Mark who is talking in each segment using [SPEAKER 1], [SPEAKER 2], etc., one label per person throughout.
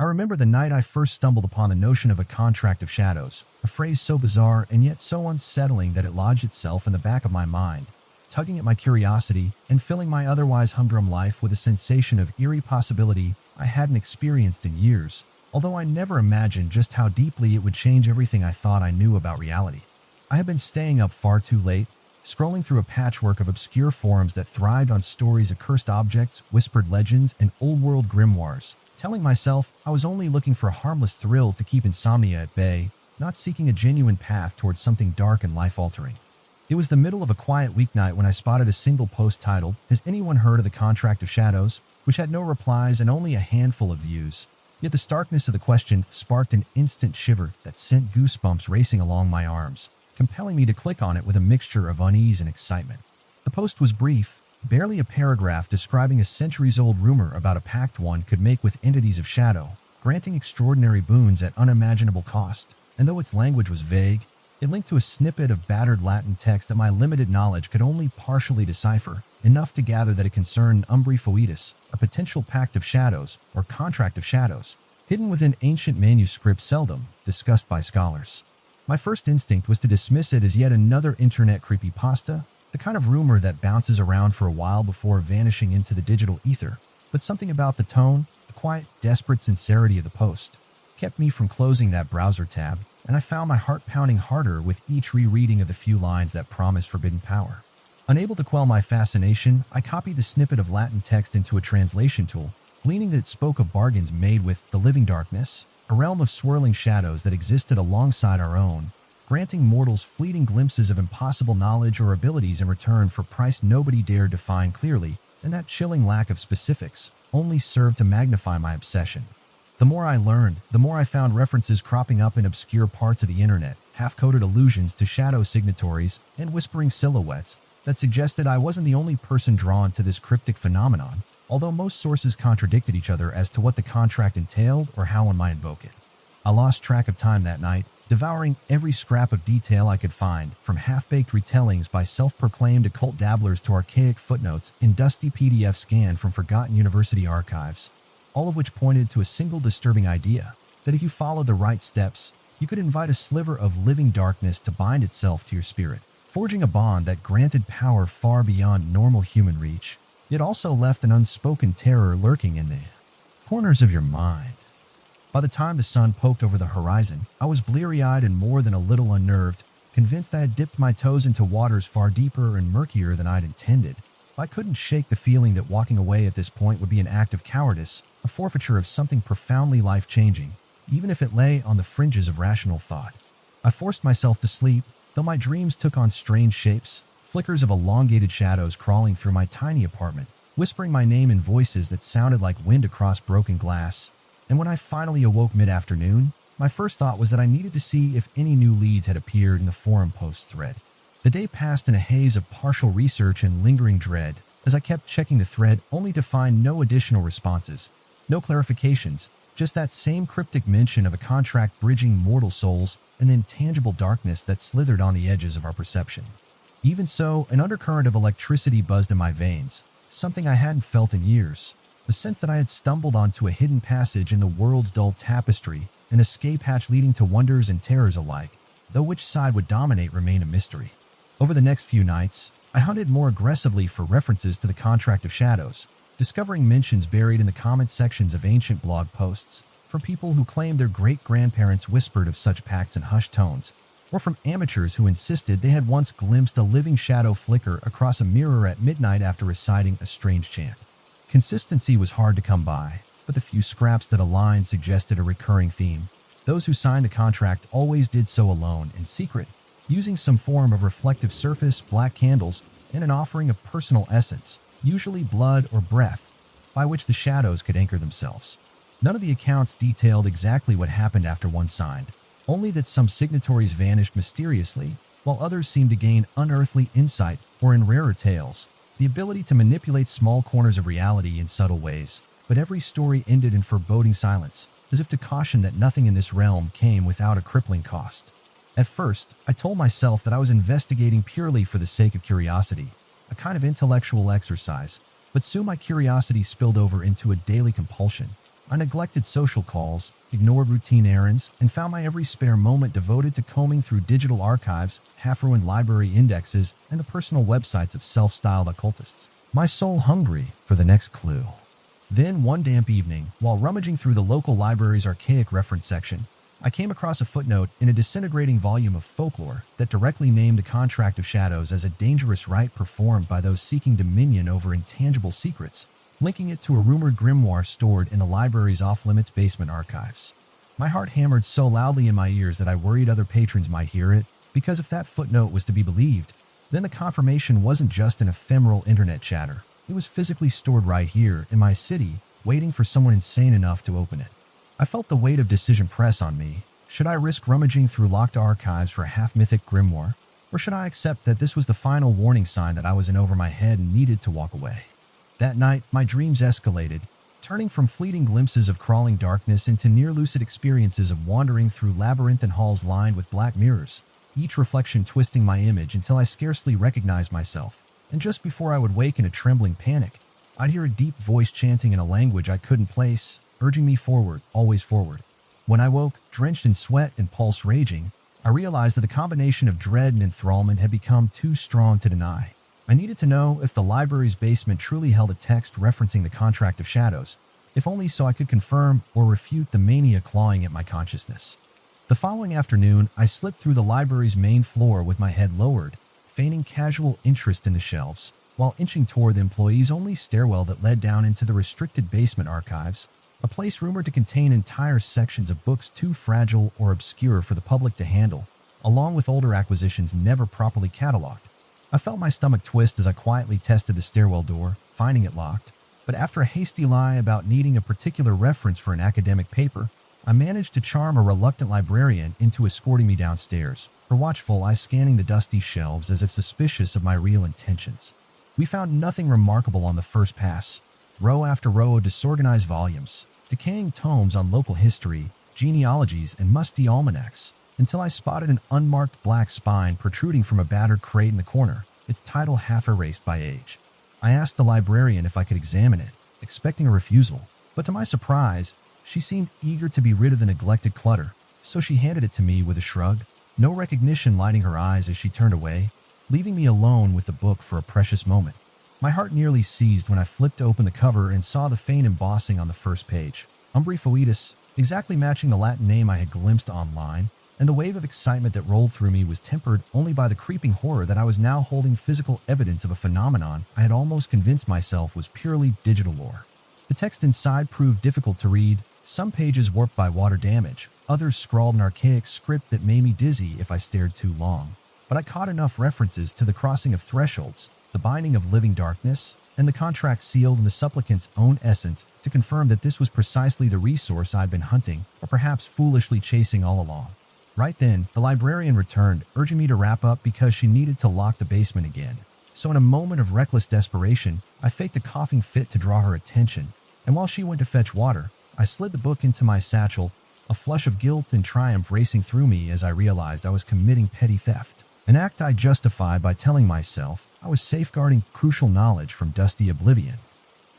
[SPEAKER 1] I remember the night I first stumbled upon the notion of a contract of shadows, a phrase so bizarre and yet so unsettling that it lodged itself in the back of my mind, tugging at my curiosity and filling my otherwise humdrum life with a sensation of eerie possibility I hadn't experienced in years, although I never imagined just how deeply it would change everything I thought I knew about reality. I had been staying up far too late, scrolling through a patchwork of obscure forums that thrived on stories of cursed objects, whispered legends, and old-world grimoires, telling myself I was only looking for a harmless thrill to keep insomnia at bay, not seeking a genuine path towards something dark and life-altering. It was the middle of a quiet weeknight when I spotted a single post titled, "Has anyone heard of the Contract of Shadows?" which had no replies and only a handful of views. Yet the starkness of the question sparked an instant shiver that sent goosebumps racing along my arms, compelling me to click on it with a mixture of unease and excitement. The post was brief, barely a paragraph describing a centuries-old rumor about a pact one could make with entities of shadow, granting extraordinary boons at unimaginable cost. And though its language was vague, it linked to a snippet of battered Latin text that my limited knowledge could only partially decipher, enough to gather that it concerned Umbri Foetus, a potential pact of shadows or contract of shadows, hidden within ancient manuscripts seldom discussed by scholars. My first instinct was to dismiss it as yet another internet creepypasta, the kind of rumor that bounces around for a while before vanishing into the digital ether. But something about the tone, the quiet, desperate sincerity of the post, kept me from closing that browser tab, and I found my heart pounding harder with each rereading of the few lines that promised forbidden power. Unable to quell my fascination, I copied the snippet of Latin text into a translation tool, gleaning that it spoke of bargains made with the living darkness, a realm of swirling shadows that existed alongside our own, granting mortals fleeting glimpses of impossible knowledge or abilities in return for price nobody dared define clearly, and that chilling lack of specifics only served to magnify my obsession. The more I learned, the more I found references cropping up in obscure parts of the internet, half-coded allusions to shadow signatories and whispering silhouettes that suggested I wasn't the only person drawn to this cryptic phenomenon, although most sources contradicted each other as to what the contract entailed or how one might invoke it. I lost track of time that night, devouring every scrap of detail I could find, from half-baked retellings by self-proclaimed occult dabblers to archaic footnotes in dusty PDF scanned from forgotten university archives, all of which pointed to a single disturbing idea, that if you followed the right steps, you could invite a sliver of living darkness to bind itself to your spirit, forging a bond that granted power far beyond normal human reach, yet also left an unspoken terror lurking in the corners of your mind. By the time the sun poked over the horizon, I was bleary-eyed and more than a little unnerved, convinced I had dipped my toes into waters far deeper and murkier than I'd intended. I couldn't shake the feeling that walking away at this point would be an act of cowardice, a forfeiture of something profoundly life-changing, even if it lay on the fringes of rational thought. I forced myself to sleep, though my dreams took on strange shapes, flickers of elongated shadows crawling through my tiny apartment, whispering my name in voices that sounded like wind across broken glass. And when I finally awoke mid-afternoon, my first thought was that I needed to see if any new leads had appeared in the forum post thread. The day passed in a haze of partial research and lingering dread, as I kept checking the thread only to find no additional responses, no clarifications, just that same cryptic mention of a contract bridging mortal souls and the intangible darkness that slithered on the edges of our perception. Even so, an undercurrent of electricity buzzed in my veins, something I hadn't felt in years. The sense that I had stumbled onto a hidden passage in the world's dull tapestry, an escape hatch leading to wonders and terrors alike, though which side would dominate remained a mystery. Over the next few nights, I hunted more aggressively for references to the Contract of Shadows, discovering mentions buried in the comment sections of ancient blog posts, from people who claimed their great-grandparents whispered of such pacts in hushed tones, or from amateurs who insisted they had once glimpsed a living shadow flicker across a mirror at midnight after reciting a strange chant. Consistency was hard to come by, but the few scraps that aligned suggested a recurring theme. Those who signed the contract always did so alone, in secret, using some form of reflective surface, black candles, and an offering of personal essence, usually blood or breath, by which the shadows could anchor themselves. None of the accounts detailed exactly what happened after one signed, only that some signatories vanished mysteriously, while others seemed to gain unearthly insight, or in rarer tales, the ability to manipulate small corners of reality in subtle ways. But every story ended in foreboding silence, as if to caution that nothing in this realm came without a crippling cost. At first, I told myself that I was investigating purely for the sake of curiosity, a kind of intellectual exercise, but soon my curiosity spilled over into a daily compulsion. I neglected social calls, ignored routine errands, and found my every spare moment devoted to combing through digital archives, half-ruined library indexes, and the personal websites of self-styled occultists, my soul hungry for the next clue. Then, one damp evening, while rummaging through the local library's archaic reference section, I came across a footnote in a disintegrating volume of folklore that directly named the Contract of Shadows as a dangerous rite performed by those seeking dominion over intangible secrets, linking it to a rumored grimoire stored in the library's off-limits basement archives. My heart hammered so loudly in my ears that I worried other patrons might hear it, because if that footnote was to be believed, then the confirmation wasn't just an ephemeral internet chatter. It was physically stored right here in my city, waiting for someone insane enough to open it. I felt the weight of decision press on me. Should I risk rummaging through locked archives for a half-mythic grimoire, or should I accept that this was the final warning sign that I was in over my head and needed to walk away? That night, my dreams escalated, turning from fleeting glimpses of crawling darkness into near-lucid experiences of wandering through labyrinthine halls lined with black mirrors, each reflection twisting my image until I scarcely recognized myself. And just before I would wake in a trembling panic, I'd hear a deep voice chanting in a language I couldn't place, urging me forward, always forward. When I woke, drenched in sweat and pulse raging, I realized that the combination of dread and enthrallment had become too strong to deny. I needed to know if the library's basement truly held a text referencing the Contract of Shadows, if only so I could confirm or refute the mania clawing at my consciousness. The following afternoon, I slipped through the library's main floor with my head lowered, feigning casual interest in the shelves, while inching toward the employees-only stairwell that led down into the restricted basement archives, a place rumored to contain entire sections of books too fragile or obscure for the public to handle, along with older acquisitions never properly cataloged. I felt my stomach twist as I quietly tested the stairwell door, finding it locked, but after a hasty lie about needing a particular reference for an academic paper, I managed to charm a reluctant librarian into escorting me downstairs, her watchful eye scanning the dusty shelves as if suspicious of my real intentions. We found nothing remarkable on the first pass. Row after row of disorganized volumes, decaying tomes on local history, genealogies, and musty almanacs, until I spotted an unmarked black spine protruding from a battered crate in the corner, its title half erased by age. I asked the librarian if I could examine it, expecting a refusal, but to my surprise, she seemed eager to be rid of the neglected clutter, so she handed it to me with a shrug, no recognition lighting her eyes as she turned away, leaving me alone with the book for a precious moment. My heart nearly seized when I flipped open the cover and saw the faint embossing on the first page, Umbri Foetus, exactly matching the Latin name I had glimpsed online, and the wave of excitement that rolled through me was tempered only by the creeping horror that I was now holding physical evidence of a phenomenon I had almost convinced myself was purely digital lore. The text inside proved difficult to read, some pages warped by water damage, others scrawled in archaic script that made me dizzy if I stared too long. But I caught enough references to the crossing of thresholds, the binding of living darkness, and the contract sealed in the supplicant's own essence to confirm that this was precisely the resource I'd been hunting, or perhaps foolishly chasing all along. Right then, the librarian returned, urging me to wrap up because she needed to lock the basement again. So in a moment of reckless desperation, I faked a coughing fit to draw her attention, and while she went to fetch water, I slid the book into my satchel, a flush of guilt and triumph racing through me as I realized I was committing petty theft, an act I justified by telling myself I was safeguarding crucial knowledge from dusty oblivion.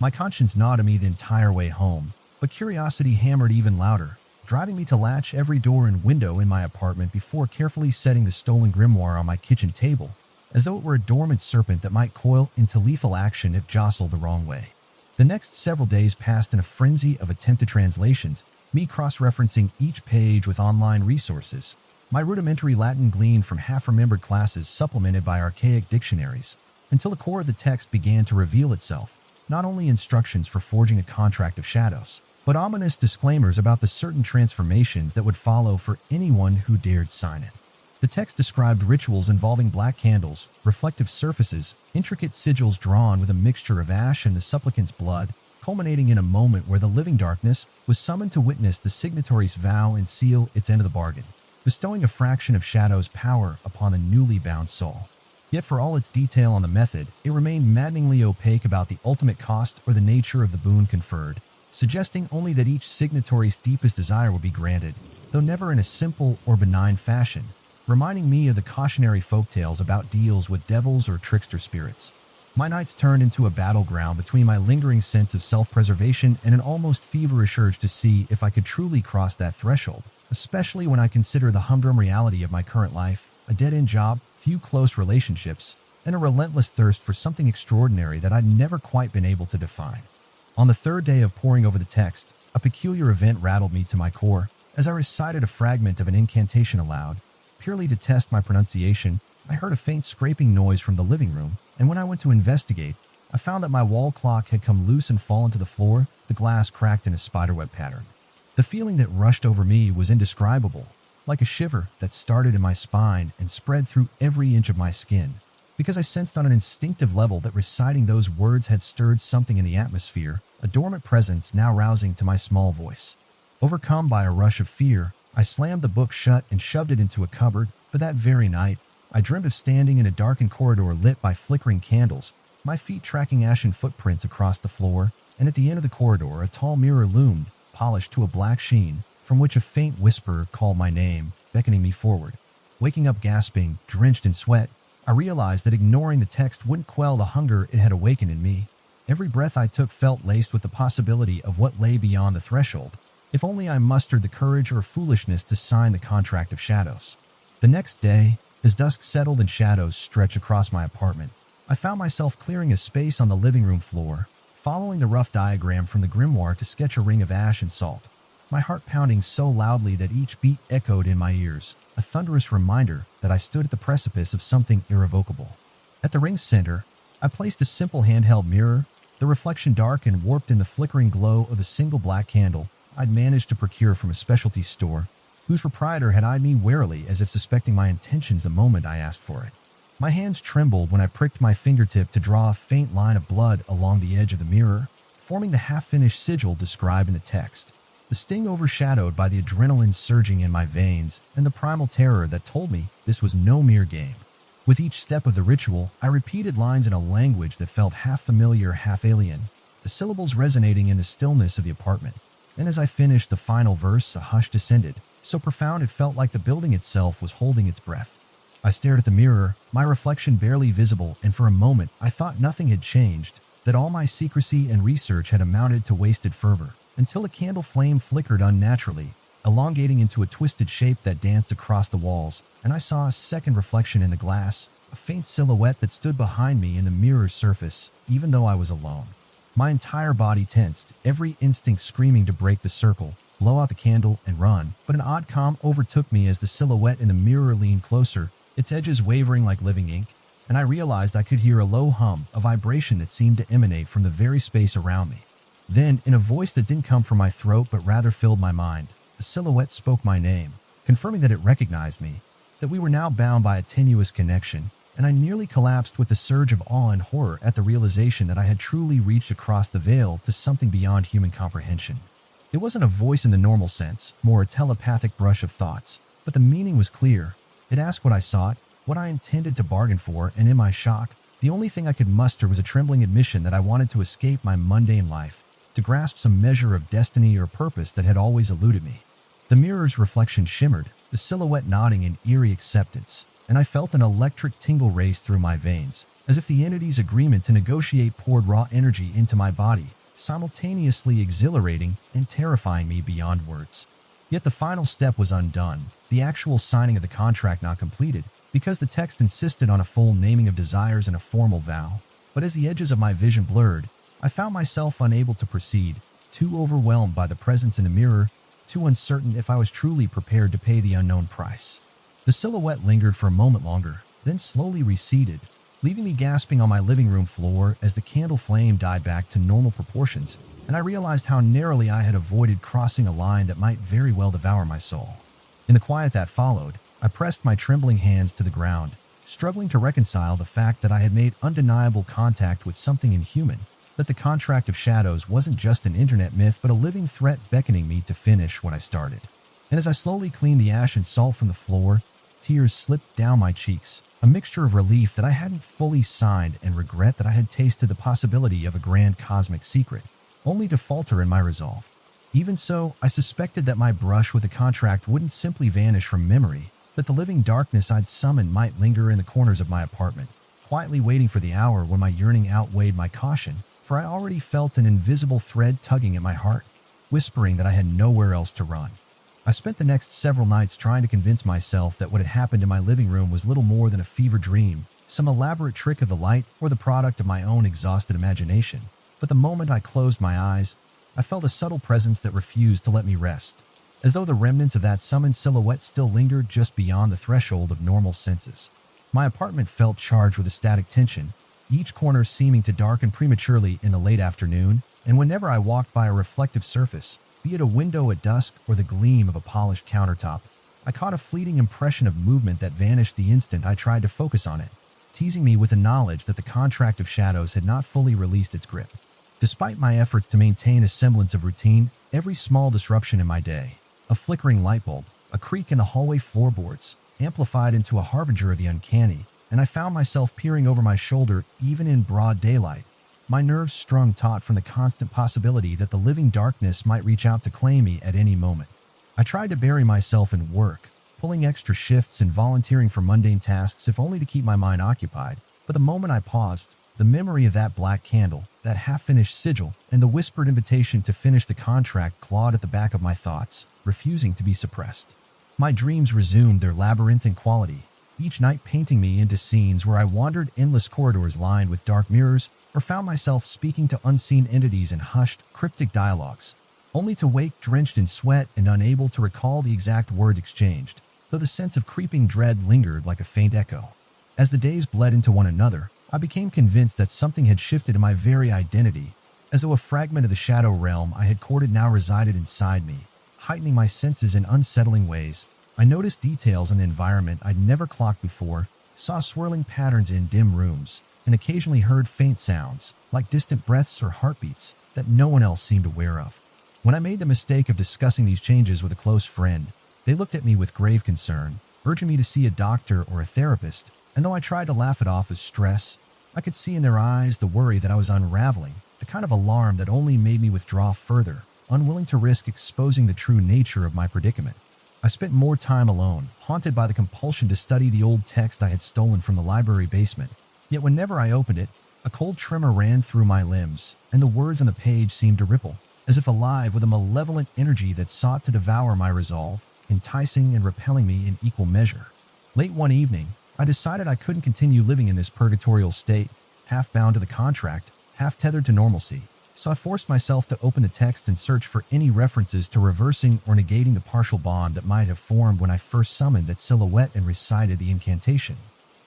[SPEAKER 1] My conscience gnawed at me the entire way home, but curiosity hammered even louder, driving me to latch every door and window in my apartment before carefully setting the stolen grimoire on my kitchen table, as though it were a dormant serpent that might coil into lethal action if jostled the wrong way. The next several days passed in a frenzy of attempted translations, me cross-referencing each page with online resources, my rudimentary Latin gleaned from half-remembered classes supplemented by archaic dictionaries, until the core of the text began to reveal itself, not only instructions for forging a contract of shadows, but ominous disclaimers about the certain transformations that would follow for anyone who dared sign it. The text described rituals involving black candles, reflective surfaces, intricate sigils drawn with a mixture of ash and the supplicant's blood, culminating in a moment where the living darkness was summoned to witness the signatory's vow and seal its end of the bargain, bestowing a fraction of Shadow's power upon the newly bound soul. Yet for all its detail on the method, it remained maddeningly opaque about the ultimate cost or the nature of the boon conferred, suggesting only that each signatory's deepest desire would be granted, though never in a simple or benign fashion, reminding me of the cautionary folktales about deals with devils or trickster spirits. My nights turned into a battleground between my lingering sense of self-preservation and an almost feverish urge to see if I could truly cross that threshold, especially when I consider the humdrum reality of my current life, a dead-end job, few close relationships, and a relentless thirst for something extraordinary that I'd never quite been able to define. On the third day of poring over the text, a peculiar event rattled me to my core as I recited a fragment of an incantation aloud. Purely to test my pronunciation, I heard a faint scraping noise from the living room, and when I went to investigate, I found that my wall clock had come loose and fallen to the floor, the glass cracked in a spiderweb pattern. The feeling that rushed over me was indescribable, like a shiver that started in my spine and spread through every inch of my skin, because I sensed on an instinctive level that reciting those words had stirred something in the atmosphere, a dormant presence now rousing to my small voice. Overcome by a rush of fear, I slammed the book shut and shoved it into a cupboard, but that very night, I dreamed of standing in a darkened corridor lit by flickering candles, my feet tracking ashen footprints across the floor, and at the end of the corridor a tall mirror loomed, polished to a black sheen, from which a faint whisper called my name, beckoning me forward. Waking up gasping, drenched in sweat, I realized that ignoring the text wouldn't quell the hunger it had awakened in me. Every breath I took felt laced with the possibility of what lay beyond the threshold, if only I mustered the courage or foolishness to sign the contract of shadows. The next day, as dusk settled and shadows stretched across my apartment, I found myself clearing a space on the living room floor, following the rough diagram from the grimoire to sketch a ring of ash and salt, my heart pounding so loudly that each beat echoed in my ears, a thunderous reminder that I stood at the precipice of something irrevocable. At the ring's center, I placed a simple handheld mirror, the reflection dark and warped in the flickering glow of the single black candle I'd managed to procure from a specialty store, whose proprietor had eyed me warily as if suspecting my intentions the moment I asked for it. My hands trembled when I pricked my fingertip to draw a faint line of blood along the edge of the mirror, forming the half-finished sigil described in the text. The sting overshadowed by the adrenaline surging in my veins and the primal terror that told me this was no mere game. With each step of the ritual, I repeated lines in a language that felt half familiar, half alien, the syllables resonating in the stillness of the apartment. And as I finished the final verse, a hush descended, so profound it felt like the building itself was holding its breath. I stared at the mirror, my reflection barely visible, and for a moment I thought nothing had changed, that all my secrecy and research had amounted to wasted fervor, until a candle flame flickered unnaturally, elongating into a twisted shape that danced across the walls, and I saw a second reflection in the glass, a faint silhouette that stood behind me in the mirror's surface, even though I was alone. My entire body tensed, every instinct screaming to break the circle, blow out the candle, and run, but an odd calm overtook me as the silhouette in the mirror leaned closer, its edges wavering like living ink, and I realized I could hear a low hum, a vibration that seemed to emanate from the very space around me. Then, in a voice that didn't come from my throat but rather filled my mind, the silhouette spoke my name, confirming that it recognized me, that we were now bound by a tenuous connection, and I nearly collapsed with a surge of awe and horror at the realization that I had truly reached across the veil to something beyond human comprehension. It wasn't a voice in the normal sense, more a telepathic brush of thoughts, but the meaning was clear. It asked what I sought, what I intended to bargain for, and in my shock, the only thing I could muster was a trembling admission that I wanted to escape my mundane life, to grasp some measure of destiny or purpose that had always eluded me. The mirror's reflection shimmered, the silhouette nodding in eerie acceptance, and I felt an electric tingle race through my veins, as if the entity's agreement to negotiate poured raw energy into my body, simultaneously exhilarating and terrifying me beyond words. Yet the final step was undone, the actual signing of the contract not completed, because the text insisted on a full naming of desires and a formal vow. But as the edges of my vision blurred, I found myself unable to proceed, too overwhelmed by the presence in the mirror, too uncertain if I was truly prepared to pay the unknown price. The silhouette lingered for a moment longer, then slowly receded, leaving me gasping on my living room floor as the candle flame died back to normal proportions, and I realized how narrowly I had avoided crossing a line that might very well devour my soul. In the quiet that followed, I pressed my trembling hands to the ground, struggling to reconcile the fact that I had made undeniable contact with something inhuman, that the contract of shadows wasn't just an internet myth but a living threat beckoning me to finish what I started. And as I slowly cleaned the ash and salt from the floor, tears slipped down my cheeks, a mixture of relief that I hadn't fully signed and regret that I had tasted the possibility of a grand cosmic secret, only to falter in my resolve. Even so, I suspected that my brush with the contract wouldn't simply vanish from memory, that the living darkness I'd summoned might linger in the corners of my apartment, quietly waiting for the hour when my yearning outweighed my caution, for I already felt an invisible thread tugging at my heart, whispering that I had nowhere else to run. I spent the next several nights trying to convince myself that what had happened in my living room was little more than a fever dream, some elaborate trick of the light, or the product of my own exhausted imagination. But the moment I closed my eyes, I felt a subtle presence that refused to let me rest, as though the remnants of that summoned silhouette still lingered just beyond the threshold of normal senses. My apartment felt charged with a static tension, each corner seeming to darken prematurely in the late afternoon, and whenever I walked by a reflective surface, be it a window at dusk or the gleam of a polished countertop, I caught a fleeting impression of movement that vanished the instant I tried to focus on it, teasing me with the knowledge that the contract of shadows had not fully released its grip. Despite my efforts to maintain a semblance of routine, every small disruption in my day, a flickering light bulb, a creak in the hallway floorboards, amplified into a harbinger of the uncanny, and I found myself peering over my shoulder even in broad daylight, my nerves strung taut from the constant possibility that the living darkness might reach out to claim me at any moment. I tried to bury myself in work, pulling extra shifts and volunteering for mundane tasks if only to keep my mind occupied, but the moment I paused, the memory of that black candle, that half-finished sigil, and the whispered invitation to finish the contract clawed at the back of my thoughts, refusing to be suppressed. My dreams resumed their labyrinthine quality, each night painting me into scenes where I wandered endless corridors lined with dark mirrors, or found myself speaking to unseen entities in hushed, cryptic dialogues, only to wake drenched in sweat and unable to recall the exact words exchanged, though the sense of creeping dread lingered like a faint echo. As the days bled into one another, I became convinced that something had shifted in my very identity, as though a fragment of the shadow realm I had courted now resided inside me, heightening my senses in unsettling ways. I noticed details in the environment I'd never clocked before, saw swirling patterns in dim rooms, and occasionally heard faint sounds, like distant breaths or heartbeats, that no one else seemed aware of. When I made the mistake of discussing these changes with a close friend, they looked at me with grave concern, urging me to see a doctor or a therapist, and though I tried to laugh it off as stress, I could see in their eyes the worry that I was unraveling, the kind of alarm that only made me withdraw further, unwilling to risk exposing the true nature of my predicament. I spent more time alone, haunted by the compulsion to study the old text I had stolen from the library basement. Yet whenever I opened it, a cold tremor ran through my limbs, and the words on the page seemed to ripple, as if alive with a malevolent energy that sought to devour my resolve, enticing and repelling me in equal measure. Late one evening, I decided I couldn't continue living in this purgatorial state, half bound to the contract, half tethered to normalcy, so I forced myself to open the text and search for any references to reversing or negating the partial bond that might have formed when I first summoned that silhouette and recited the incantation.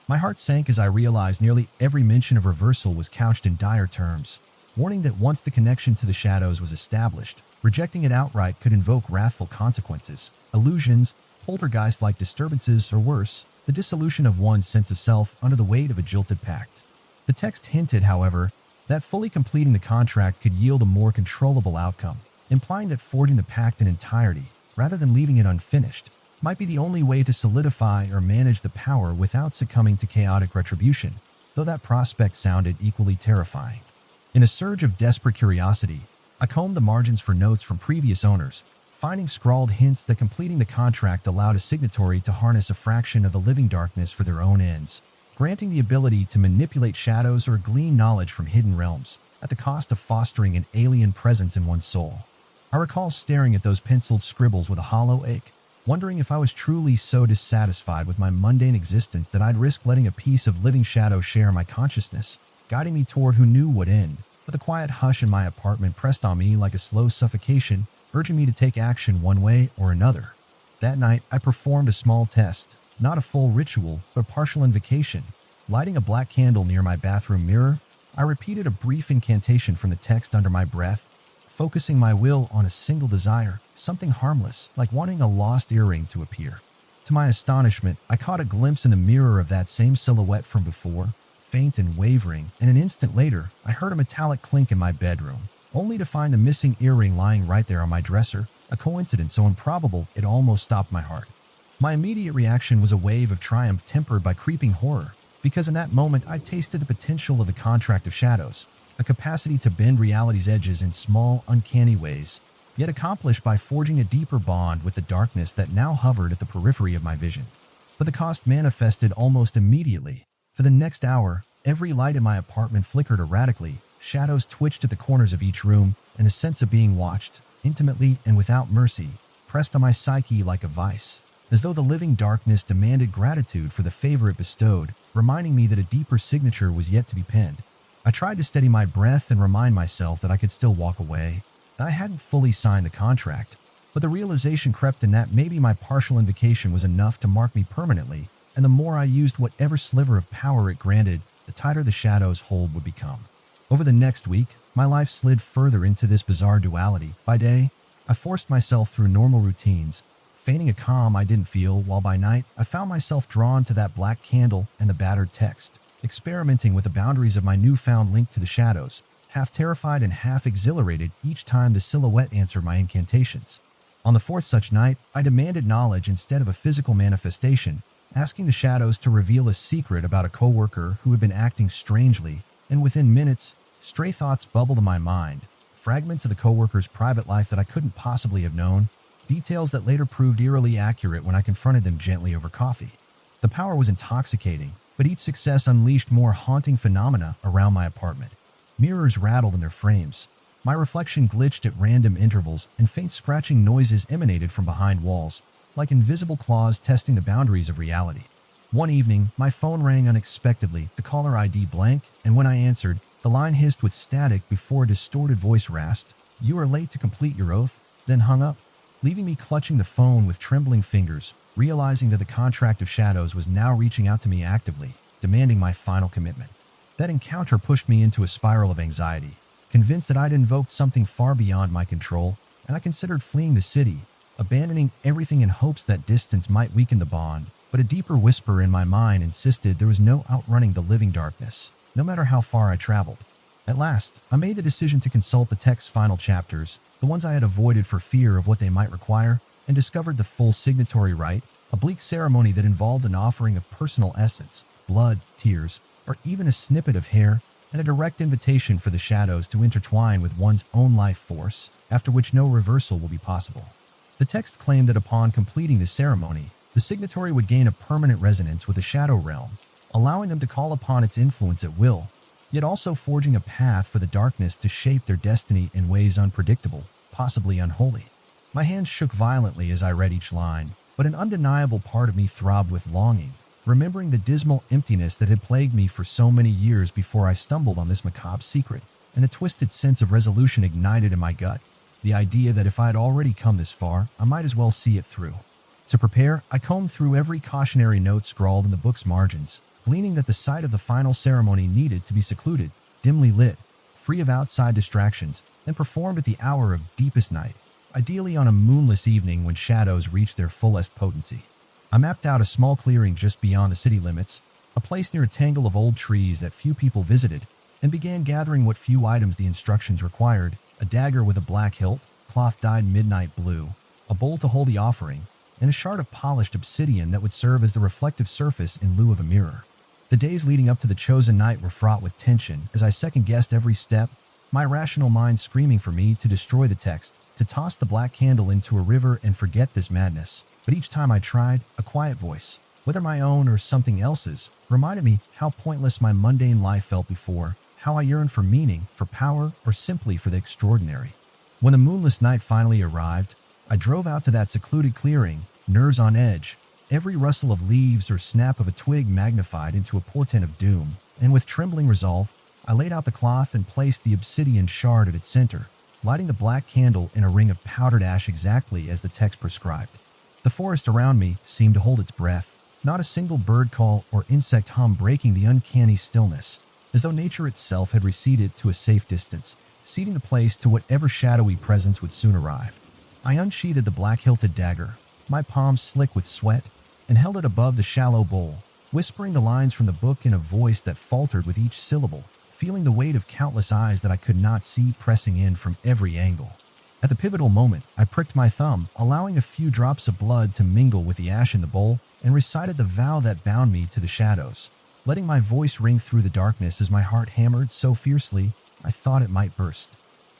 [SPEAKER 1] My heart sank as I realized nearly every mention of reversal was couched in dire terms, warning that once the connection to the shadows was established, rejecting it outright could invoke wrathful consequences, illusions, poltergeist-like disturbances, or worse, the dissolution of one's sense of self under the weight of a jilted pact. The text hinted, however, that fully completing the contract could yield a more controllable outcome, implying that forging the pact in entirety, rather than leaving it unfinished, might be the only way to solidify or manage the power without succumbing to chaotic retribution, though that prospect sounded equally terrifying. In a surge of desperate curiosity, I combed the margins for notes from previous owners, finding scrawled hints that completing the contract allowed a signatory to harness a fraction of the living darkness for their own ends, granting the ability to manipulate shadows or glean knowledge from hidden realms, at the cost of fostering an alien presence in one's soul. I recall staring at those penciled scribbles with a hollow ache, wondering if I was truly so dissatisfied with my mundane existence that I'd risk letting a piece of living shadow share my consciousness, guiding me toward who knew what end. But the quiet hush in my apartment pressed on me like a slow suffocation, urging me to take action one way or another. That night, I performed a small test, not a full ritual, but a partial invocation. Lighting a black candle near my bathroom mirror, I repeated a brief incantation from the text under my breath, focusing my will on a single desire, something harmless, like wanting a lost earring to appear. To my astonishment, I caught a glimpse in the mirror of that same silhouette from before, faint and wavering, and an instant later, I heard a metallic clink in my bedroom, only to find the missing earring lying right there on my dresser, a coincidence so improbable it almost stopped my heart. My immediate reaction was a wave of triumph tempered by creeping horror, because in that moment I tasted the potential of the contract of shadows, a capacity to bend reality's edges in small, uncanny ways, yet accomplished by forging a deeper bond with the darkness that now hovered at the periphery of my vision. But the cost manifested almost immediately. For the next hour, Every light in my apartment flickered erratically, shadows twitched at the corners of each room, and a sense of being watched, intimately and without mercy, pressed on my psyche like a vice, as though the living darkness demanded gratitude for the favor it bestowed, reminding me that a deeper signature was yet to be penned. I tried to steady my breath and remind myself that I could still walk away. I hadn't fully signed the contract, but the realization crept in that maybe my partial invocation was enough to mark me permanently, and the more I used whatever sliver of power it granted, the tighter the shadow's hold would become. Over the next week, my life slid further into this bizarre duality. By day, I forced myself through normal routines, feigning a calm I didn't feel, while by night, I found myself drawn to that black candle and the battered text, experimenting with the boundaries of my newfound link to the shadows, half terrified and half exhilarated each time the silhouette answered my incantations. On the fourth such night, I demanded knowledge instead of a physical manifestation, asking the shadows to reveal a secret about a coworker who had been acting strangely, and within minutes, stray thoughts bubbled in my mind, fragments of the coworker's private life that I couldn't possibly have known, details that later proved eerily accurate when I confronted them gently over coffee. The power was intoxicating, but each success unleashed more haunting phenomena around my apartment. Mirrors rattled in their frames. My reflection glitched at random intervals, and faint scratching noises emanated from behind walls, like invisible claws testing the boundaries of reality. One evening, my phone rang unexpectedly, the caller ID blank, and when I answered, the line hissed with static before a distorted voice rasped, "You are late to complete your oath," then hung up, leaving me clutching the phone with trembling fingers, realizing that the contract of shadows was now reaching out to me actively, demanding my final commitment. That encounter pushed me into a spiral of anxiety, convinced that I'd invoked something far beyond my control, and I considered fleeing the city, abandoning everything in hopes that distance might weaken the bond, but a deeper whisper in my mind insisted there was no outrunning the living darkness, no matter how far I traveled. At last, I made the decision to consult the text's final chapters, the ones I had avoided for fear of what they might require, and discovered the full signatory rite, a bleak ceremony that involved an offering of personal essence, blood, tears, or even a snippet of hair, and a direct invitation for the shadows to intertwine with one's own life force, after which no reversal will be possible. The text claimed that upon completing the ceremony, the signatory would gain a permanent resonance with the shadow realm, allowing them to call upon its influence at will, yet also forging a path for the darkness to shape their destiny in ways unpredictable, possibly unholy. My hands shook violently as I read each line, but an undeniable part of me throbbed with longing, remembering the dismal emptiness that had plagued me for so many years before I stumbled on this macabre secret, and a twisted sense of resolution ignited in my gut, the idea that if I had already come this far, I might as well see it through. To prepare, I combed through every cautionary note scrawled in the book's margins, gleaning that the site of the final ceremony needed to be secluded, dimly lit, free of outside distractions, and performed at the hour of deepest night, ideally on a moonless evening when shadows reached their fullest potency. I mapped out a small clearing just beyond the city limits, a place near a tangle of old trees that few people visited, and began gathering what few items the instructions required: a dagger with a black hilt, cloth dyed midnight blue, a bowl to hold the offering, and a shard of polished obsidian that would serve as the reflective surface in lieu of a mirror. The days leading up to the chosen night were fraught with tension as I second-guessed every step, my rational mind screaming for me to destroy the text, to toss the black candle into a river and forget this madness. But each time I tried, a quiet voice, whether my own or something else's, reminded me how pointless my mundane life felt before, how I yearned for meaning, for power, or simply for the extraordinary. When the moonless night finally arrived, I drove out to that secluded clearing, nerves on edge, every rustle of leaves or snap of a twig magnified into a portent of doom, and with trembling resolve, I laid out the cloth and placed the obsidian shard at its center, lighting the black candle in a ring of powdered ash exactly as the text prescribed. The forest around me seemed to hold its breath, not a single bird call or insect hum breaking the uncanny stillness, as though nature itself had receded to a safe distance, ceding the place to whatever shadowy presence would soon arrive. I unsheathed the black-hilted dagger, my palms slick with sweat, and held it above the shallow bowl, whispering the lines from the book in a voice that faltered with each syllable, feeling the weight of countless eyes that I could not see pressing in from every angle. At the pivotal moment, I pricked my thumb, allowing a few drops of blood to mingle with the ash in the bowl, and recited the vow that bound me to the shadows, letting my voice ring through the darkness as my heart hammered so fiercely I thought it might burst.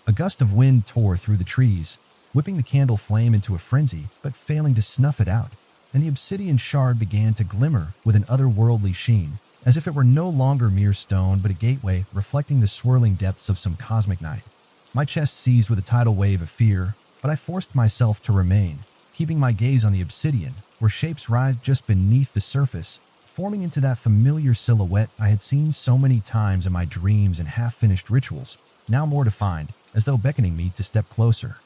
[SPEAKER 1] A gust of wind tore through the trees, whipping the candle flame into a frenzy, but failing to snuff it out, and the obsidian shard began to glimmer with an otherworldly sheen, as if it were no longer mere stone but a gateway reflecting the swirling depths of some cosmic night. My chest seized with a tidal wave of fear, but I forced myself to remain, keeping my gaze on the obsidian, where shapes writhed just beneath the surface, forming into that familiar silhouette I had seen so many times in my dreams and half-finished rituals, now more defined, as though beckoning me to step closer.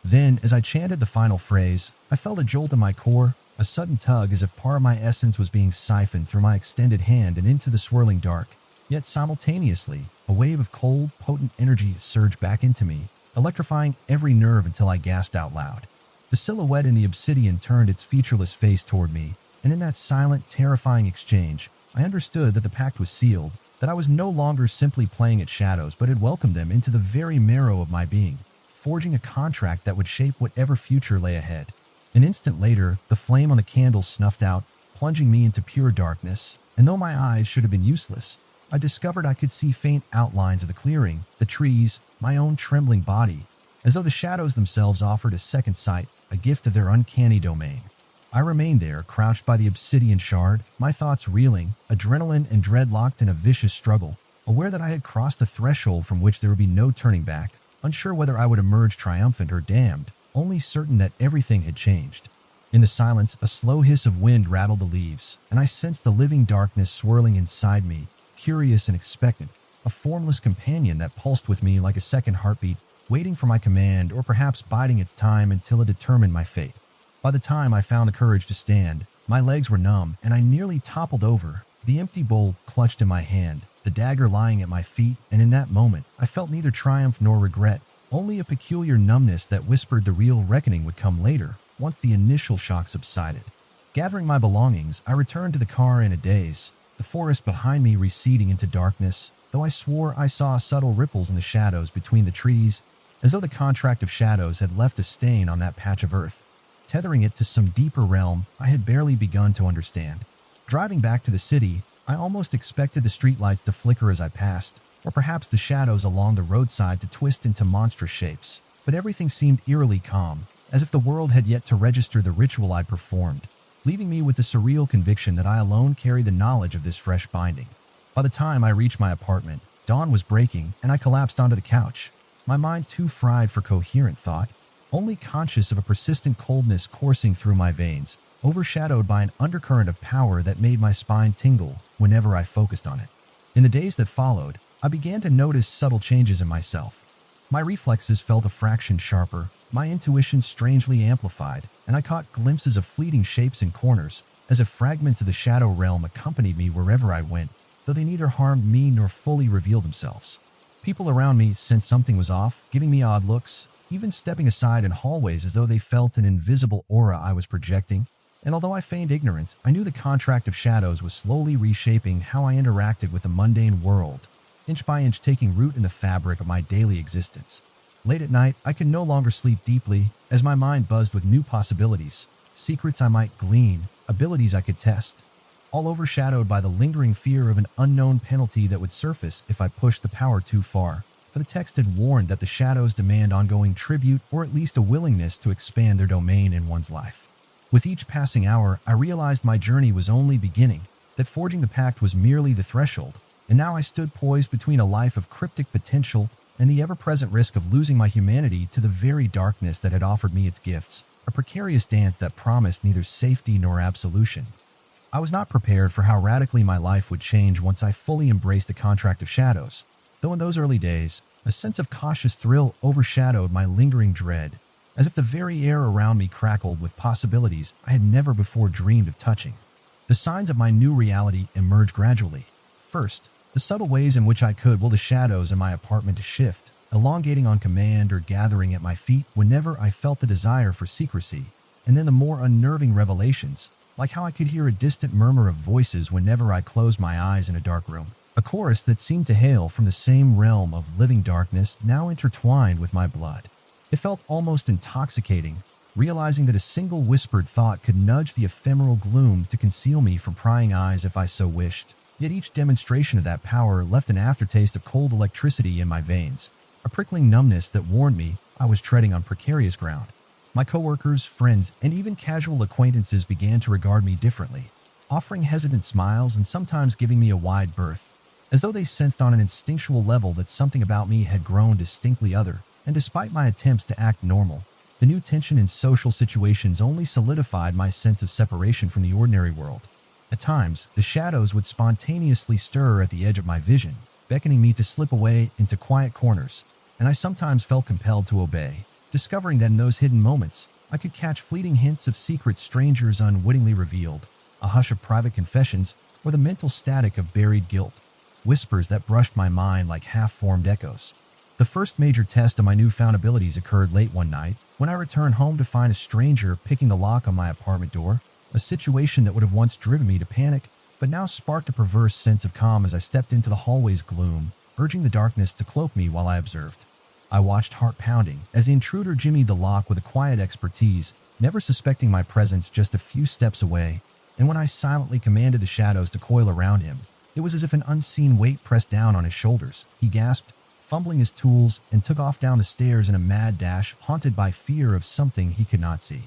[SPEAKER 1] Then, as I chanted the final phrase, I felt a jolt in my core, a sudden tug as if part of my essence was being siphoned through my extended hand and into the swirling dark. Yet simultaneously, a wave of cold, potent energy surged back into me, electrifying every nerve until I gasped out loud. The silhouette in the obsidian turned its featureless face toward me, and in that silent, terrifying exchange, I understood that the pact was sealed, that I was no longer simply playing at shadows but had welcomed them into the very marrow of my being, forging a contract that would shape whatever future lay ahead. An instant later, the flame on the candle snuffed out, plunging me into pure darkness, and though my eyes should have been useless, I discovered I could see faint outlines of the clearing, the trees, my own trembling body, as though the shadows themselves offered a second sight, a gift of their uncanny domain. I remained there, crouched by the obsidian shard, my thoughts reeling, adrenaline and dread locked in a vicious struggle, aware that I had crossed a threshold from which there would be no turning back, unsure whether I would emerge triumphant or damned, only certain that everything had changed. In the silence, a slow hiss of wind rattled the leaves, and I sensed the living darkness swirling inside me, curious and expectant, a formless companion that pulsed with me like a second heartbeat, waiting for my command or perhaps biding its time until it determined my fate. By the time I found the courage to stand, my legs were numb and I nearly toppled over, the empty bowl clutched in my hand, the dagger lying at my feet, and in that moment, I felt neither triumph nor regret, only a peculiar numbness that whispered the real reckoning would come later, once the initial shock subsided. Gathering my belongings, I returned to the car in a daze, the forest behind me receding into darkness, though I swore I saw subtle ripples in the shadows between the trees, as though the contract of shadows had left a stain on that patch of earth, tethering it to some deeper realm I had barely begun to understand. Driving back to the city, I almost expected the streetlights to flicker as I passed, or perhaps the shadows along the roadside to twist into monstrous shapes, but everything seemed eerily calm, as if the world had yet to register the ritual I'd performed, leaving me with the surreal conviction that I alone carried the knowledge of this fresh binding. By the time I reached my apartment, dawn was breaking and I collapsed onto the couch, my mind too fried for coherent thought, only conscious of a persistent coldness coursing through my veins, overshadowed by an undercurrent of power that made my spine tingle whenever I focused on it. In the days that followed, I began to notice subtle changes in myself. My reflexes felt a fraction sharper, my intuition strangely amplified, and I caught glimpses of fleeting shapes and corners, as if fragments of the shadow realm accompanied me wherever I went, though they neither harmed me nor fully revealed themselves. People around me sensed something was off, giving me odd looks, even stepping aside in hallways as though they felt an invisible aura I was projecting. And although I feigned ignorance, I knew the contract of shadows was slowly reshaping how I interacted with the mundane world, inch by inch taking root in the fabric of my daily existence. Late at night, I could no longer sleep deeply, as my mind buzzed with new possibilities, secrets I might glean, abilities I could test, all overshadowed by the lingering fear of an unknown penalty that would surface if I pushed the power too far. For the text had warned that the shadows demand ongoing tribute or at least a willingness to expand their domain in one's life. With each passing hour, I realized my journey was only beginning, that forging the pact was merely the threshold, and now I stood poised between a life of cryptic potential and the ever-present risk of losing my humanity to the very darkness that had offered me its gifts, a precarious dance that promised neither safety nor absolution. I was not prepared for how radically my life would change once I fully embraced the contract of shadows, though in those early days, a sense of cautious thrill overshadowed my lingering dread, as if the very air around me crackled with possibilities I had never before dreamed of touching. The signs of my new reality emerged gradually. First, the subtle ways in which I could will the shadows in my apartment to shift, elongating on command or gathering at my feet whenever I felt the desire for secrecy, and then the more unnerving revelations, like how I could hear a distant murmur of voices whenever I closed my eyes in a dark room. A chorus that seemed to hail from the same realm of living darkness now intertwined with my blood. It felt almost intoxicating, realizing that a single whispered thought could nudge the ephemeral gloom to conceal me from prying eyes if I so wished. Yet each demonstration of that power left an aftertaste of cold electricity in my veins, a prickling numbness that warned me I was treading on precarious ground. My coworkers, friends, and even casual acquaintances began to regard me differently, offering hesitant smiles and sometimes giving me a wide berth, as though they sensed on an instinctual level that something about me had grown distinctly other. And despite my attempts to act normal, the new tension in social situations only solidified my sense of separation from the ordinary world. At times, the shadows would spontaneously stir at the edge of my vision, beckoning me to slip away into quiet corners, and I sometimes felt compelled to obey, discovering that in those hidden moments, I could catch fleeting hints of secrets strangers unwittingly revealed, a hush of private confessions, or the mental static of buried guilt, whispers that brushed my mind like half-formed echoes. The first major test of my newfound abilities occurred late one night, when I returned home to find a stranger picking the lock on my apartment door, a situation that would have once driven me to panic, but now sparked a perverse sense of calm as I stepped into the hallway's gloom, urging the darkness to cloak me while I observed. I watched heart pounding as the intruder jimmied the lock with a quiet expertise, never suspecting my presence just a few steps away, and when I silently commanded the shadows to coil around him, it was as if an unseen weight pressed down on his shoulders. He gasped, fumbling his tools, and took off down the stairs in a mad dash, haunted by fear of something he could not see.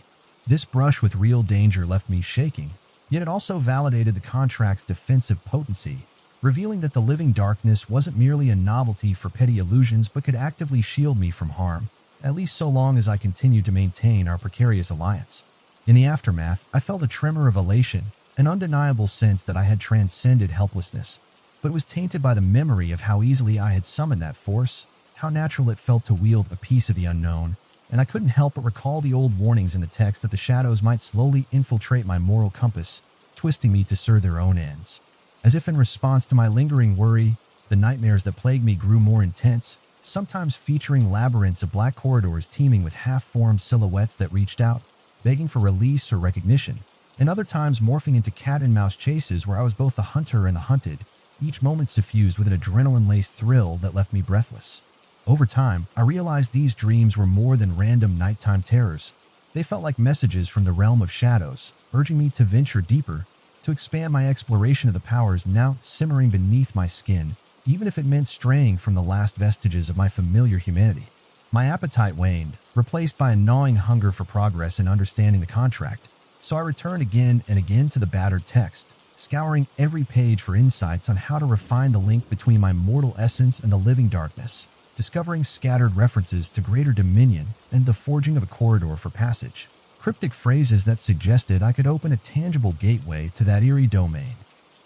[SPEAKER 1] This brush with real danger left me shaking, yet it also validated the contract's defensive potency, revealing that the living darkness wasn't merely a novelty for petty illusions but could actively shield me from harm, at least so long as I continued to maintain our precarious alliance. In the aftermath, I felt a tremor of elation, an undeniable sense that I had transcended helplessness, but it was tainted by the memory of how easily I had summoned that force, how natural it felt to wield a piece of the unknown, and I couldn't help but recall the old warnings in the text that the shadows might slowly infiltrate my moral compass, twisting me to serve their own ends. As if in response to my lingering worry, the nightmares that plagued me grew more intense, sometimes featuring labyrinths of black corridors teeming with half-formed silhouettes that reached out, begging for release or recognition, and other times morphing into cat-and-mouse chases where I was both the hunter and the hunted, each moment suffused with an adrenaline-laced thrill that left me breathless. Over time, I realized these dreams were more than random nighttime terrors. They felt like messages from the realm of shadows, urging me to venture deeper, to expand my exploration of the powers now simmering beneath my skin, even if it meant straying from the last vestiges of my familiar humanity. My appetite waned, replaced by a gnawing hunger for progress and understanding the contract, so I returned again and again to the battered text, scouring every page for insights on how to refine the link between my mortal essence and the living darkness, discovering scattered references to greater dominion and the forging of a corridor for passage, cryptic phrases that suggested I could open a tangible gateway to that eerie domain.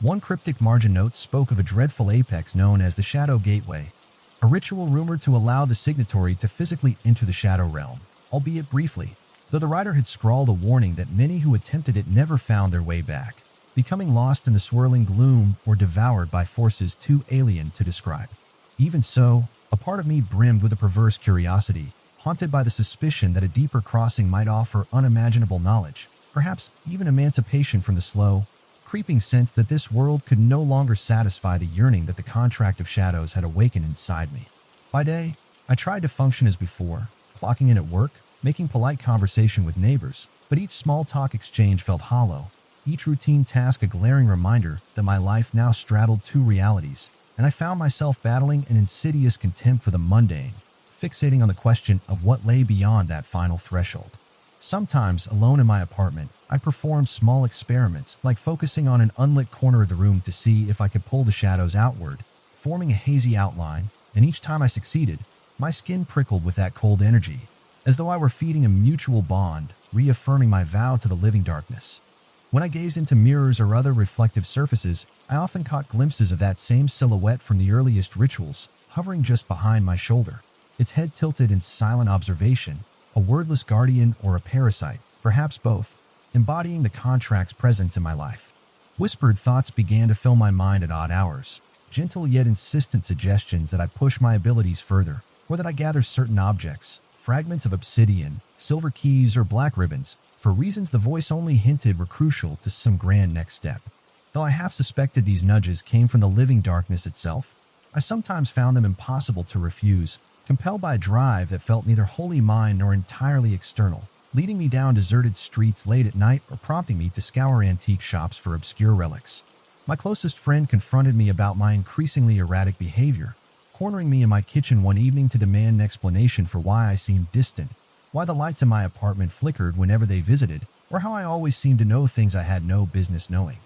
[SPEAKER 1] One cryptic margin note spoke of a dreadful apex known as the Shadow Gateway, a ritual rumored to allow the signatory to physically enter the Shadow Realm, albeit briefly, though the writer had scrawled a warning that many who attempted it never found their way back, becoming lost in the swirling gloom or devoured by forces too alien to describe. Even so, a part of me brimmed with a perverse curiosity, haunted by the suspicion that a deeper crossing might offer unimaginable knowledge, perhaps even emancipation from the slow, creeping sense that this world could no longer satisfy the yearning that the contract of shadows had awakened inside me. By day, I tried to function as before, clocking in at work, making polite conversation with neighbors, but each small talk exchange felt hollow, each routine task a glaring reminder that my life now straddled two realities, and I found myself battling an insidious contempt for the mundane, fixating on the question of what lay beyond that final threshold. Sometimes, alone in my apartment, I performed small experiments, like focusing on an unlit corner of the room to see if I could pull the shadows outward, forming a hazy outline, and each time I succeeded, my skin prickled with that cold energy, as though I were feeding a mutual bond, reaffirming my vow to the living darkness. When I gazed into mirrors or other reflective surfaces, I often caught glimpses of that same silhouette from the earliest rituals, hovering just behind my shoulder, its head tilted in silent observation, a wordless guardian or a parasite, perhaps both, embodying the contract's presence in my life. Whispered thoughts began to fill my mind at odd hours, gentle yet insistent suggestions that I push my abilities further, or that I gather certain objects, fragments of obsidian, silver keys, or black ribbons, for reasons the voice only hinted were crucial to some grand next step. Though I half suspected these nudges came from the living darkness itself, I sometimes found them impossible to refuse, compelled by a drive that felt neither wholly mine nor entirely external, leading me down deserted streets late at night or prompting me to scour antique shops for obscure relics. My closest friend confronted me about my increasingly erratic behavior, cornering me in my kitchen one evening to demand an explanation for why I seemed distant, why the lights in my apartment flickered whenever they visited, or how I always seemed to know things I had no business knowing.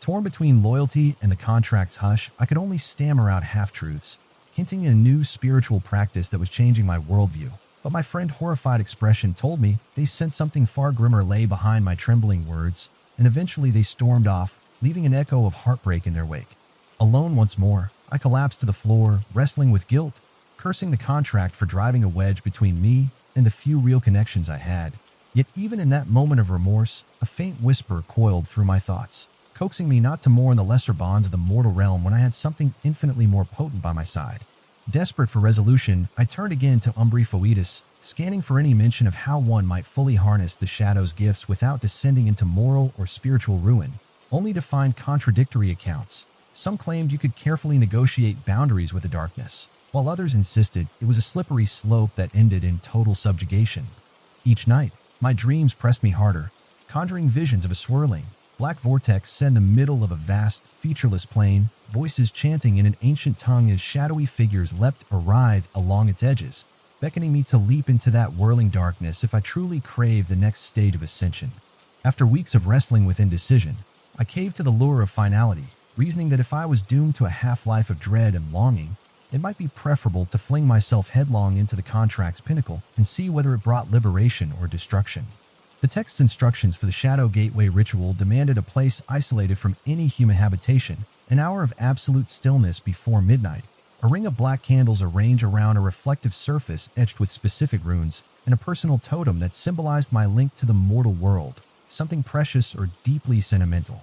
[SPEAKER 1] Torn between loyalty and the contract's hush, I could only stammer out half-truths, hinting at a new spiritual practice that was changing my worldview. But my friend's horrified expression told me they sensed something far grimmer lay behind my trembling words, and eventually they stormed off, leaving an echo of heartbreak in their wake. Alone once more, I collapsed to the floor, wrestling with guilt, cursing the contract for driving a wedge between me and the few real connections I had. Yet even in that moment of remorse, a faint whisper coiled through my thoughts, coaxing me not to mourn the lesser bonds of the mortal realm when I had something infinitely more potent by my side. Desperate for resolution, I turned again to Umbri Foetus, scanning for any mention of how one might fully harness the Shadow's gifts without descending into moral or spiritual ruin, only to find contradictory accounts. Some claimed you could carefully negotiate boundaries with the darkness, while others insisted it was a slippery slope that ended in total subjugation. Each night, my dreams pressed me harder, conjuring visions of a swirling, black vortex set in the middle of a vast, featureless plain, voices chanting in an ancient tongue as shadowy figures leapt or writhed along its edges, beckoning me to leap into that whirling darkness if I truly craved the next stage of ascension. After weeks of wrestling with indecision, I caved to the lure of finality, reasoning that if I was doomed to a half-life of dread and longing, it might be preferable to fling myself headlong into the contract's pinnacle and see whether it brought liberation or destruction. The text's instructions for the Shadow Gateway ritual demanded a place isolated from any human habitation, an hour of absolute stillness before midnight, a ring of black candles arranged around a reflective surface etched with specific runes, and a personal totem that symbolized my link to the mortal world, something precious or deeply sentimental.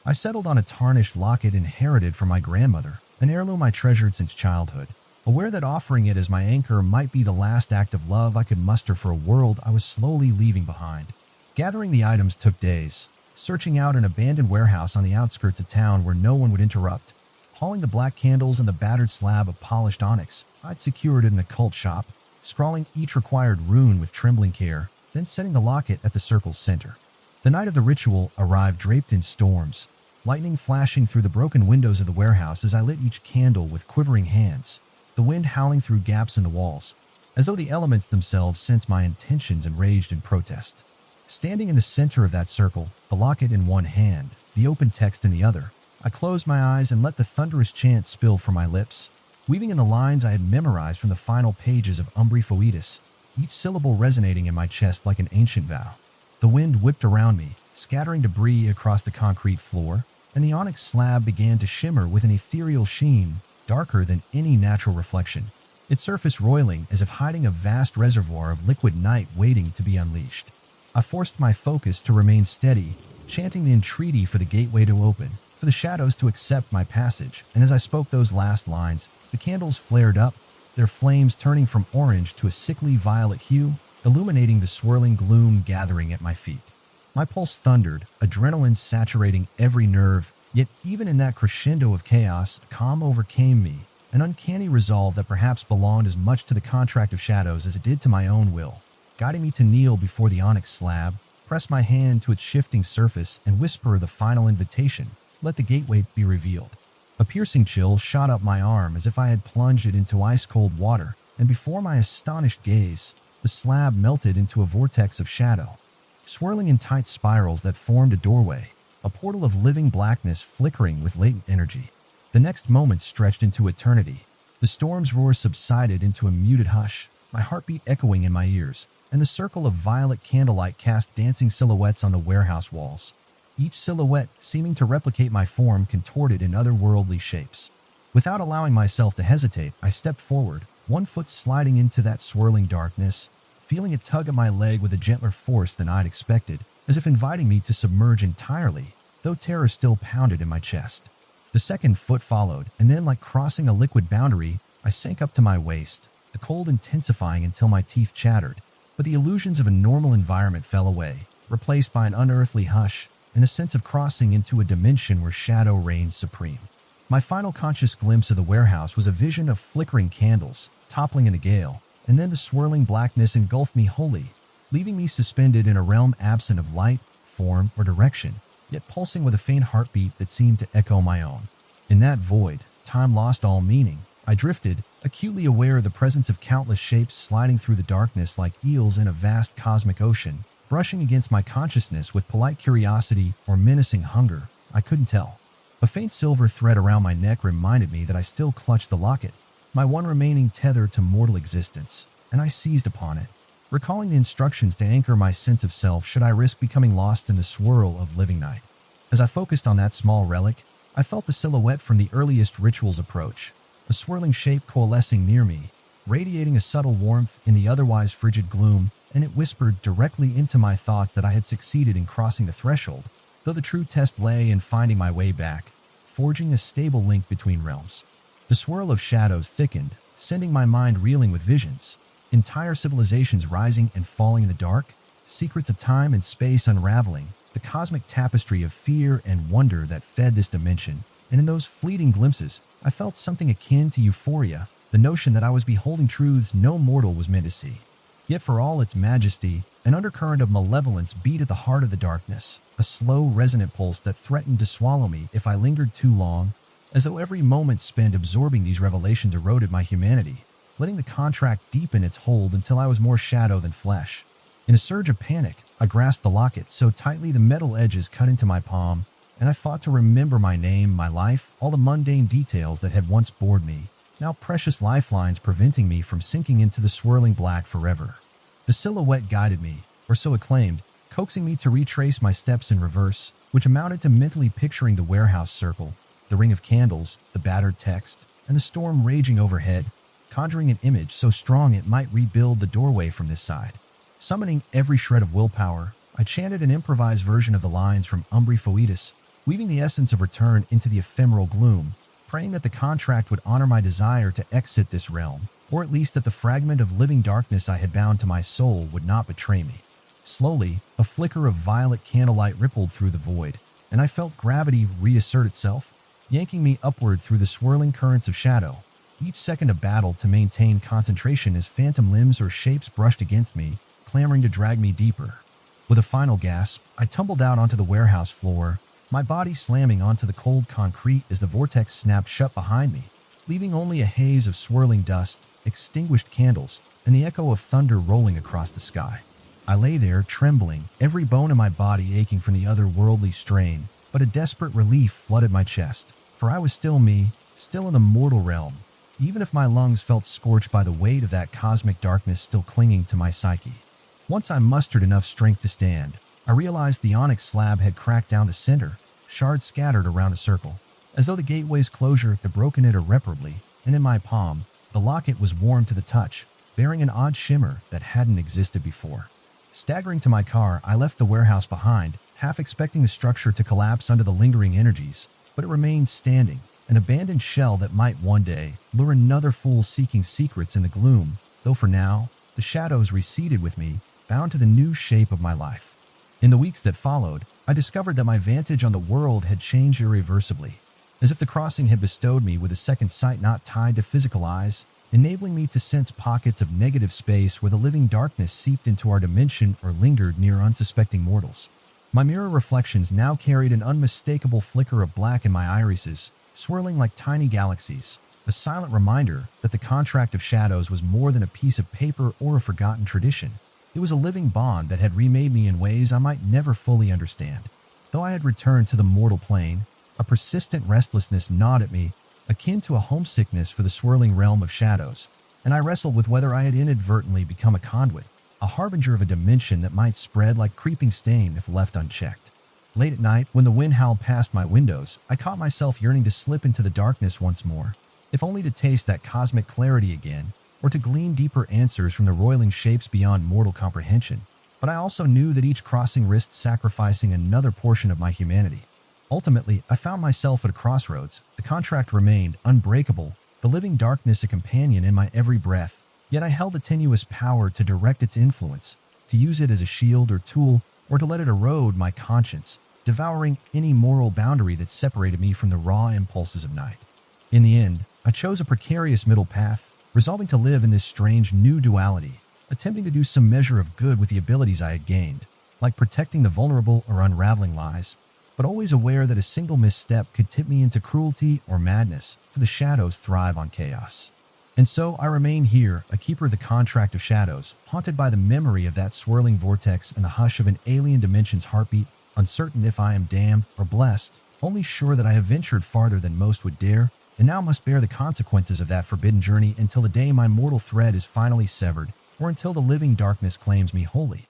[SPEAKER 1] I settled on a tarnished locket inherited from my grandmother, an heirloom I treasured since childhood, aware that offering it as my anchor might be the last act of love I could muster for a world I was slowly leaving behind. Gathering the items took days, searching out an abandoned warehouse on the outskirts of town where no one would interrupt, hauling the black candles and the battered slab of polished onyx I'd secured in an occult shop, scrawling each required rune with trembling care, then setting the locket at the circle's center. The night of the ritual arrived draped in storms, lightning flashing through the broken windows of the warehouse as I lit each candle with quivering hands, the wind howling through gaps in the walls, as though the elements themselves sensed my intentions and raged in protest. Standing in the center of that circle, the locket in one hand, the open text in the other, I closed my eyes and let the thunderous chant spill from my lips, weaving in the lines I had memorized from the final pages of Umbri Foetus, each syllable resonating in my chest like an ancient vow. The wind whipped around me, scattering debris across the concrete floor, and the onyx slab began to shimmer with an ethereal sheen, darker than any natural reflection, its surface roiling as if hiding a vast reservoir of liquid night waiting to be unleashed. I forced my focus to remain steady, chanting the entreaty for the gateway to open, for the shadows to accept my passage, and as I spoke those last lines, the candles flared up, their flames turning from orange to a sickly violet hue, illuminating the swirling gloom gathering at my feet. My pulse thundered, adrenaline saturating every nerve, yet even in that crescendo of chaos, calm overcame me, an uncanny resolve that perhaps belonged as much to the contract of shadows as it did to my own will, guiding me to kneel before the onyx slab, press my hand to its shifting surface, and whisper the final invitation, let the gateway be revealed. A piercing chill shot up my arm as if I had plunged it into ice-cold water, and before my astonished gaze, the slab melted into a vortex of shadow, swirling in tight spirals that formed a doorway, a portal of living blackness flickering with latent energy. The next moment stretched into eternity. The storm's roar subsided into a muted hush, my heartbeat echoing in my ears, and the circle of violet candlelight cast dancing silhouettes on the warehouse walls, each silhouette seeming to replicate my form contorted in otherworldly shapes. Without allowing myself to hesitate, I stepped forward, one foot sliding into that swirling darkness, feeling it tug at my leg with a gentler force than I'd expected, as if inviting me to submerge entirely, though terror still pounded in my chest. The second foot followed, and then, like crossing a liquid boundary, I sank up to my waist, the cold intensifying until my teeth chattered. But the illusions of a normal environment fell away, replaced by an unearthly hush and a sense of crossing into a dimension where shadow reigned supreme. My final conscious glimpse of the warehouse was a vision of flickering candles, toppling in a gale, and then the swirling blackness engulfed me wholly, leaving me suspended in a realm absent of light, form, or direction, yet pulsing with a faint heartbeat that seemed to echo my own. In that void, time lost all meaning. I drifted, acutely aware of the presence of countless shapes sliding through the darkness like eels in a vast cosmic ocean, brushing against my consciousness with polite curiosity or menacing hunger, I couldn't tell. A faint silver thread around my neck reminded me that I still clutched the locket, my one remaining tether to mortal existence, and I seized upon it, recalling the instructions to anchor my sense of self should I risk becoming lost in the swirl of living night. As I focused on that small relic, I felt the silhouette from the earliest rituals approach, a swirling shape coalescing near me, radiating a subtle warmth in the otherwise frigid gloom, and it whispered directly into my thoughts that I had succeeded in crossing the threshold, though the true test lay in finding my way back, forging a stable link between realms. The swirl of shadows thickened, sending my mind reeling with visions, entire civilizations rising and falling in the dark, secrets of time and space unraveling, the cosmic tapestry of fear and wonder that fed this dimension. And in those fleeting glimpses, I felt something akin to euphoria, the notion that I was beholding truths no mortal was meant to see. Yet for all its majesty, an undercurrent of malevolence beat at the heart of the darkness, a slow, resonant pulse that threatened to swallow me if I lingered too long, as though every moment spent absorbing these revelations eroded my humanity, letting the contract deepen its hold until I was more shadow than flesh. In a surge of panic, I grasped the locket so tightly the metal edges cut into my palm, and I fought to remember my name, my life, all the mundane details that had once bored me, now precious lifelines preventing me from sinking into the swirling black forever. The silhouette guided me, or so it claimed, coaxing me to retrace my steps in reverse, which amounted to mentally picturing the warehouse circle, the ring of candles, the battered text, and the storm raging overhead, conjuring an image so strong it might rebuild the doorway from this side. Summoning every shred of willpower, I chanted an improvised version of the lines from Umbri Foetus, weaving the essence of return into the ephemeral gloom, praying that the contract would honor my desire to exit this realm, or at least that the fragment of living darkness I had bound to my soul would not betray me. Slowly, a flicker of violet candlelight rippled through the void, and I felt gravity reassert itself, yanking me upward through the swirling currents of shadow, each second a battle to maintain concentration as phantom limbs or shapes brushed against me, clamoring to drag me deeper. With a final gasp, I tumbled out onto the warehouse floor, my body slamming onto the cold concrete as the vortex snapped shut behind me, leaving only a haze of swirling dust, extinguished candles, and the echo of thunder rolling across the sky. I lay there, trembling, every bone in my body aching from the otherworldly strain, but a desperate relief flooded my chest, for I was still me, still in the mortal realm, even if my lungs felt scorched by the weight of that cosmic darkness still clinging to my psyche. Once I mustered enough strength to stand, I realized the onyx slab had cracked down the center, shards scattered around a circle, as though the gateway's closure had broken it irreparably, and in my palm, the locket was warm to the touch, bearing an odd shimmer that hadn't existed before. Staggering to my car, I left the warehouse behind, half expecting the structure to collapse under the lingering energies, but it remained standing, an abandoned shell that might one day lure another fool seeking secrets in the gloom, though for now, the shadows receded with me, bound to the new shape of my life. In the weeks that followed, I discovered that my vantage on the world had changed irreversibly, as if the crossing had bestowed me with a second sight not tied to physical eyes, enabling me to sense pockets of negative space where the living darkness seeped into our dimension or lingered near unsuspecting mortals. My mirror reflections now carried an unmistakable flicker of black in my irises, swirling like tiny galaxies, a silent reminder that the contract of shadows was more than a piece of paper or a forgotten tradition. It was a living bond that had remade me in ways I might never fully understand. Though I had returned to the mortal plane, a persistent restlessness gnawed at me, akin to a homesickness for the swirling realm of shadows, and I wrestled with whether I had inadvertently become a conduit, a harbinger of a dimension that might spread like creeping stain if left unchecked. Late at night, when the wind howled past my windows, I caught myself yearning to slip into the darkness once more, if only to taste that cosmic clarity again, or to glean deeper answers from the roiling shapes beyond mortal comprehension. But I also knew that each crossing risked sacrificing another portion of my humanity. Ultimately, I found myself at a crossroads. The contract remained unbreakable, the living darkness a companion in my every breath, yet I held a tenuous power to direct its influence, to use it as a shield or tool, or to let it erode my conscience, devouring any moral boundary that separated me from the raw impulses of night. In the end, I chose a precarious middle path, resolving to live in this strange new duality, attempting to do some measure of good with the abilities I had gained, like protecting the vulnerable or unraveling lies, but always aware that a single misstep could tip me into cruelty or madness, for the shadows thrive on chaos. And so I remain here, a keeper of the contract of shadows, haunted by the memory of that swirling vortex and the hush of an alien dimension's heartbeat, uncertain if I am damned or blessed, only sure that I have ventured farther than most would dare, and now must bear the consequences of that forbidden journey until the day my mortal thread is finally severed, or until the living darkness claims me wholly.